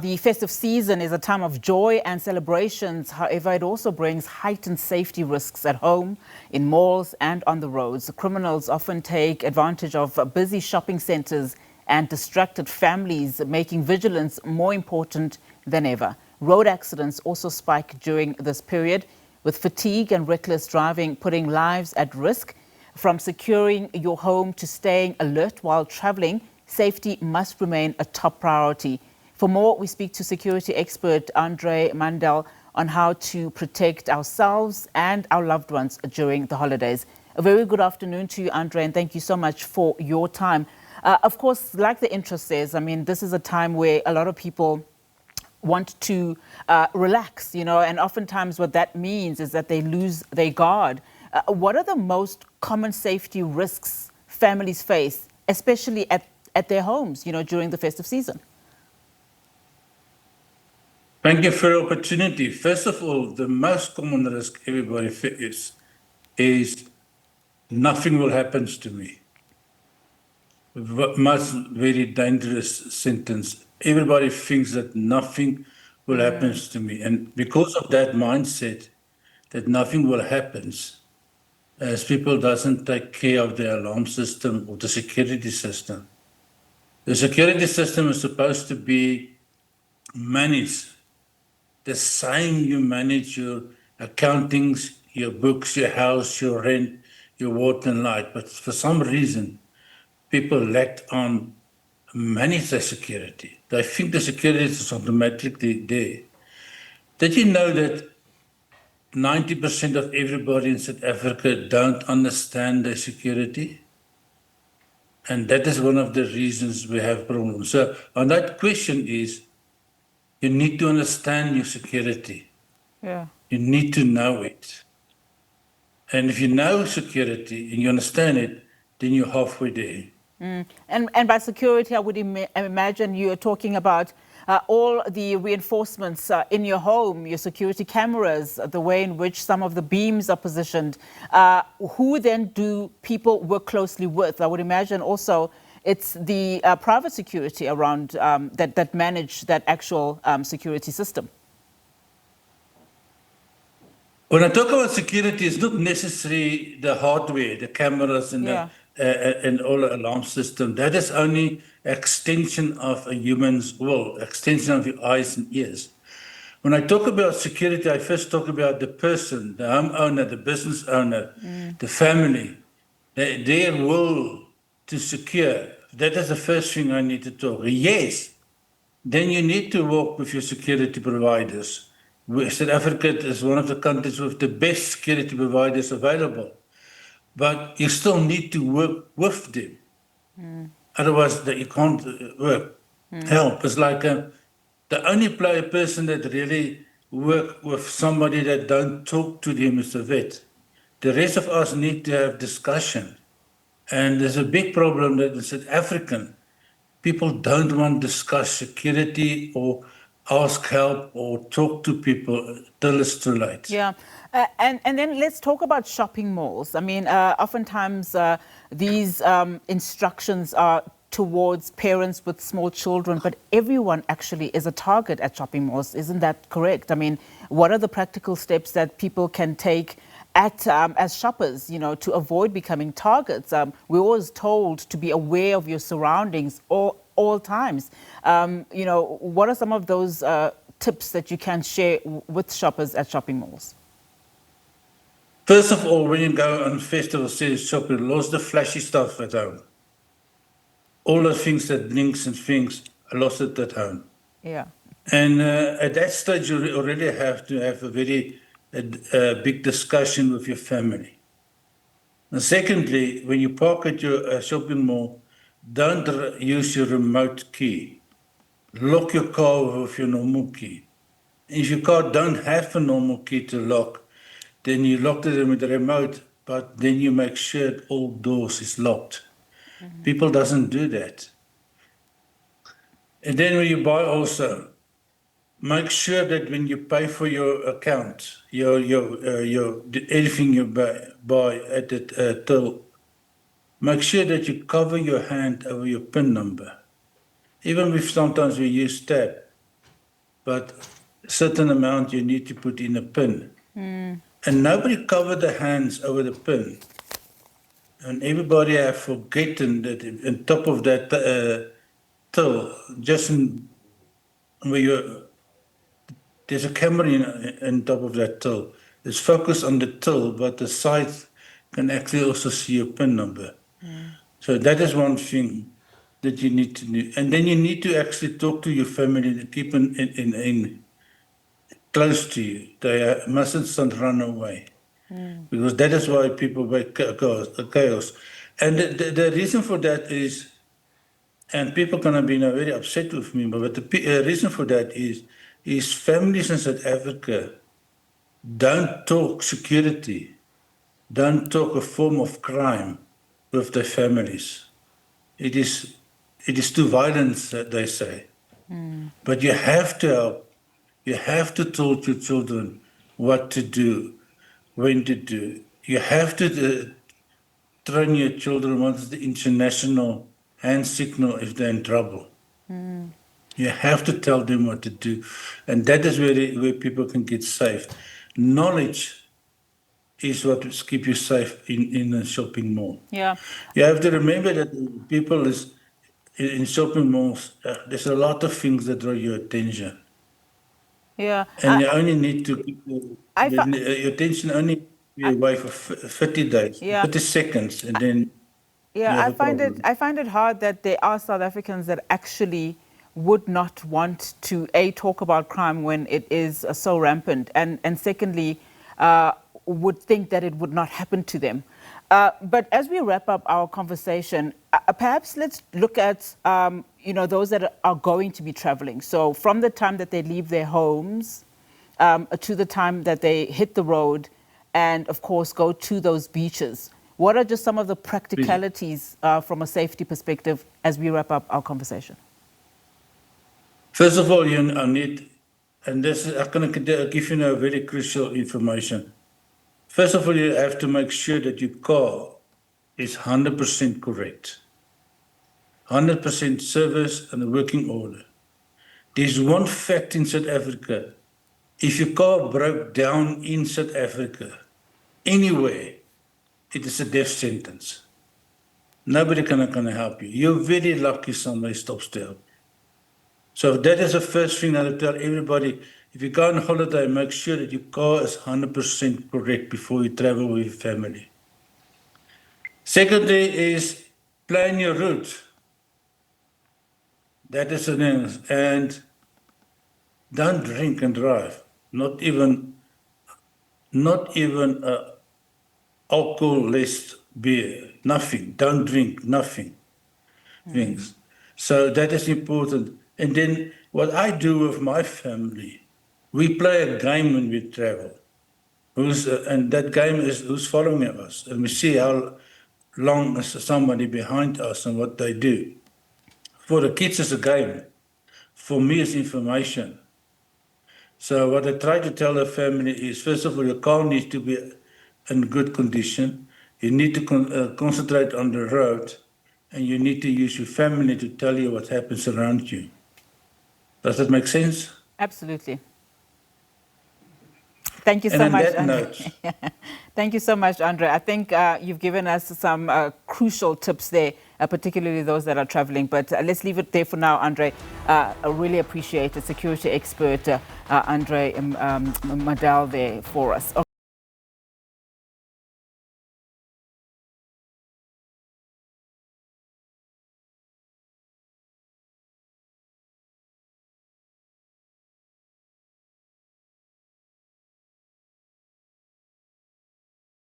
The festive season is a time of joy and celebrations. However, it also brings heightened safety risks at home, in malls and on the roads. Criminals often take advantage of busy shopping centres and distracted families, making vigilance more important than ever. Road accidents also spike during this period, with fatigue and reckless driving putting lives at risk. From securing your home to staying alert while travelling, safety must remain a top priority. For more, we speak to security expert Andre Mundell on how to protect ourselves and our loved ones during the holidays. A very good afternoon to you, Andre, and thank you so much for your time. Of course, like the intro says, I mean, this is a time where a lot of people want to relax, and oftentimes what that means is that they lose their guard. What are the most common safety risks families face, especially at their homes, during the festive season? Thank you for the opportunity. First of all, the most common risk everybody faces is nothing will happen to me. Much very dangerous sentence. Everybody thinks that nothing will happen to me. And because of that mindset, that nothing will happen, as people doesn't take care of the alarm system or the security system. The security system is supposed to be managed the same you manage your accountings, your books, your house, your rent, your water and light. But for some reason, people lacked on manage their security. They think the security is automatically there. Did you know that 90% of everybody in South Africa don't understand their security? And that is one of the reasons we have problems. So on that question is, you need to understand your security. Yeah. You need to know it. And if you know security and you understand it, then you're halfway there. And by security, I would imagine you're talking about all the reinforcements in your home, your security cameras, the way in which some of the beams are positioned. Who then do people work closely with? I would imagine also it's the private security around that manage that actual security system. When I talk about security, it's not necessarily the hardware, the cameras and and all the alarm system. That is only extension of a human's will, extension of your eyes and ears. When I talk about security, I first talk about the person, the homeowner, the business owner, the family, their will to secure. That is the first thing I need to talk. Yes, then you need to work with your security providers. South Africa is one of the countries with the best security providers available, but you still need to work with them. Otherwise, you can't work. Help. It's like the only person that really work with somebody that don't talk to them is the vet. The rest of us need to have discussion. And there's a big problem that in South African, people don't want to discuss security or ask help or talk to people till it's too late. Yeah. And then let's talk about shopping malls. I mean, oftentimes these instructions are towards parents with small children, but everyone actually is a target at shopping malls. Isn't that correct? I mean, what are the practical steps that people can take as shoppers, to avoid becoming targets? We're always told to be aware of your surroundings all times. What are some of those tips that you can share with shoppers at shopping malls? First of all, when you go on Festive Safety shopping, lose the flashy stuff at home. All the things that blinks and things, I lost it at home. Yeah. And at that stage, you already have to have a very big discussion with your family. And secondly, when you park at your shopping mall, don't use your remote key. Lock your car with your normal key. If your car don't have a normal key to lock, then you lock it with the remote, but then you make sure all doors is locked. People doesn't do that. And then when you buy also, make sure that when you pay for your account, your anything you buy at the till, make sure that you cover your hand over your PIN number. Even if sometimes we use tab, but a certain amount you need to put in a pin. And nobody covered their hands over the pin. And everybody have forgotten that on top of that till, just where there's a camera in top of that till. It's focused on the till, but the side can actually also see your PIN number. So that is one thing that you need to do. And then you need to actually talk to your family and keep in close to you. They mustn't run away. Because that is why people make chaos. And the reason for that is, and people can be very upset with me, but the reason for that is families in South Africa don't talk security, don't talk a form of crime with their families. It is too violent, they say. But you have to help. You have to tell your children what to do, when to do. You have to train your children what is the international hand signal if they're in trouble. You have to tell them what to do. And that is where people can get safe. Knowledge is what will keep you safe in a shopping mall. Yeah. You have to remember that people in shopping malls, there's a lot of things that draw your attention. Yeah. And you only need to keep your attention only be away for 30 days, 30 seconds, and then yeah, I find it hard that there are South Africans that actually would not want to talk about crime when it is so rampant, and secondly, would think that it would not happen to them. But as we wrap up our conversation, perhaps let's look at those that are going to be traveling. So from the time that they leave their homes to the time that they hit the road, and of course go to those beaches. What are just some of the practicalities from a safety perspective as we wrap up our conversation? First of all, you need, and this is, I'm going to give you very crucial information. First of all, you have to make sure that your car is 100% correct, 100% service and working order. There's one fact in South Africa. If your car broke down in South Africa, anywhere, it is a death sentence. Nobody can help you. You're very lucky somebody stops to help you. So that is the first thing I tell everybody. If you go on holiday, make sure that your car is 100% correct before you travel with your family. Secondly is plan your route. That is an end. And don't drink and drive. Not even alcohol-less beer. Nothing. Don't drink. Nothing. Things. So that is important. And then what I do with my family, we play a game when we travel. And that game is who's following us. And we see how long is somebody behind us and what they do. For the kids, it's a game. For me, it's information. So what I try to tell the family is, first of all, your car needs to be in good condition. You need to concentrate on the road, and you need to use your family to tell you what happens around you. Does that make sense? Absolutely. Thank you so much, Andre. Thank you so much, Andre. I think you've given us some crucial tips there, particularly those that are traveling. But let's leave it there for now, Andre. I really appreciate it. Security expert Andre Mundell there for us.